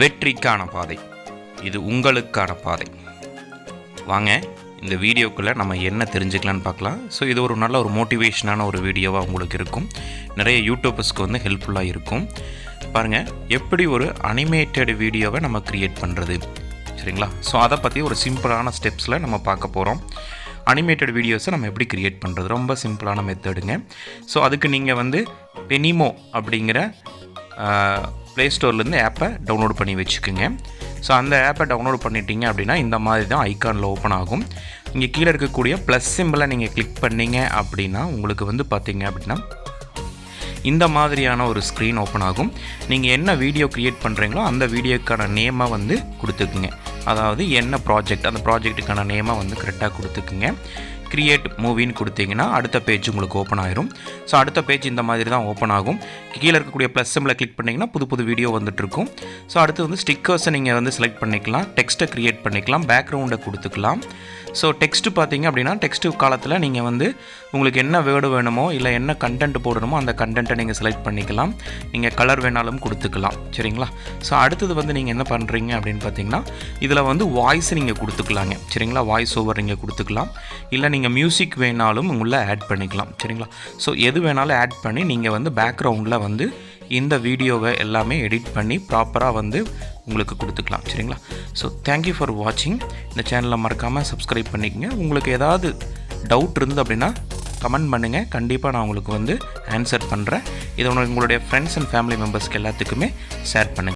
வெற்றிக்கான பாதை, இது உங்களுக்கான பாதை. வாங்க இந்த வீடியோக்குள்ளே நம்ம என்ன தெரிஞ்சுக்கலான்னு பார்க்கலாம். ஸோ இது ஒரு நல்ல ஒரு மோட்டிவேஷனான ஒரு வீடியோவாக உங்களுக்கு இருக்கும். நிறைய யூடியூபர்ஸ்க்கு வந்து ஹெல்ப்ஃபுல்லாக இருக்கும். பாருங்கள், எப்படி ஒரு அனிமேட்டட் வீடியோவை நம்ம க்ரியேட் பண்ணுறது, சரிங்களா? ஸோ அதை பற்றி ஒரு சிம்பிளான ஸ்டெப்ஸில் நம்ம பார்க்க போகிறோம். அனிமேட்டட் வீடியோஸை நம்ம எப்படி க்ரியேட் பண்ணுறது, ரொம்ப சிம்பிளான மெத்தடுங்க. ஸோ அதுக்கு நீங்கள் வந்து பெனிமோ அப்படிங்கிற ப்ளே ஸ்டோர்லேருந்து ஆப்பை டவுன்லோட் பண்ணி வச்சுக்கோங்க. ஸோ அந்த ஆப்பை டவுன்லோட் பண்ணிட்டீங்க அப்படின்னா இந்த மாதிரி தான் ஐக்கானில் ஓப்பன் ஆகும். இங்கே கீழே இருக்கக்கூடிய ப்ளஸ் சிம்பிளை நீங்கள் கிளிக் பண்ணிங்க அப்படின்னா உங்களுக்கு வந்து பார்த்தீங்க அப்படின்னா இந்த மாதிரியான ஒரு ஸ்க்ரீன் ஓப்பன் ஆகும். நீங்கள் என்ன வீடியோ க்ரியேட் பண்ணுறீங்களோ அந்த வீடியோக்கான நேமை வந்து கொடுத்துக்குங்க. அதாவது என்ன ப்ராஜெக்ட், அந்த ப்ராஜெக்ட்டுக்கான நேமை வந்து கரெக்டாக கொடுத்துக்குங்க. கிரியேட் மூவின்னு கொடுத்தீங்கன்னா அடுத்த பேஜ் உங்களுக்கு ஓப்பன் ஆயிரும். ஸோ அடுத்த பேஜ் இந்த மாதிரி தான் ஓப்பன் ஆகும். கீழே இருக்கக்கூடிய ப்ளஸ் சிம்பிளை கிளிக் பண்ணிங்கன்னா புது வீடியோ வந்துட்டுருக்கும். ஸோ அடுத்து வந்து ஸ்டிக்கர்ஸை நீங்கள் வந்து செலக்ட் பண்ணிக்கலாம், டெக்ஸ்ட்டை க்ரியேட் பண்ணிக்கலாம், பேக்ரவுண்டை கொடுத்துக்கலாம். ஸோ டெக்ஸ்ட்டு பார்த்தீங்க அப்படின்னா டெக்ஸ்ட்டு காலத்தில் நீங்கள் வந்து உங்களுக்கு என்ன வேர்டு வேணுமோ இல்லை என்ன கண்டென்ட் போடணுமோ அந்த கண்டென்ட்டை நீங்கள் செலக்ட் பண்ணிக்கலாம். நீங்கள் கலர் வேணாலும் கொடுத்துக்கலாம், சரிங்களா? ஸோ அடுத்தது வந்து நீங்கள் என்ன பண்ணுறீங்க அப்படின்னு பார்த்தீங்கன்னா இதில் வந்து வாய்ஸ் நீங்கள் கொடுத்துக்கலாங்க, சரிங்களா? வாய்ஸ் ஓவர் நீங்கள் கொடுத்துக்கலாம். இல்லை நீங்கள் மியூசிக் வேணாலும் உங்களை ஆட் பண்ணிக்கலாம், சரிங்களா? ஸோ எது வேணாலும் ஆட் பண்ணி நீங்கள் வந்து பேக்ரவுண்டில் வந்து இந்த வீடியோவை எல்லாமே எடிட் பண்ணி ப்ராப்பராக வந்து உங்களுக்கு கொடுத்துக்கலாம், சரிங்களா? ஸோ தேங்க்யூ ஃபார் வாட்சிங். இந்த சேனலை மறக்காமல் சப்ஸ்கிரைப் பண்ணிக்கங்க. உங்களுக்கு ஏதாவது டவுட் இருந்து அப்படின்னா கமெண்ட் பண்ணுங்கள், கண்டிப்பாக நான் உங்களுக்கு வந்து ஆன்சர் பண்ணுறேன். இதை உங்களுடைய ஃப்ரெண்ட்ஸ் அண்ட் ஃபேமிலி மெம்பர்ஸ்க்கு எல்லாத்துக்குமே ஷேர் பண்ணுங்கள்.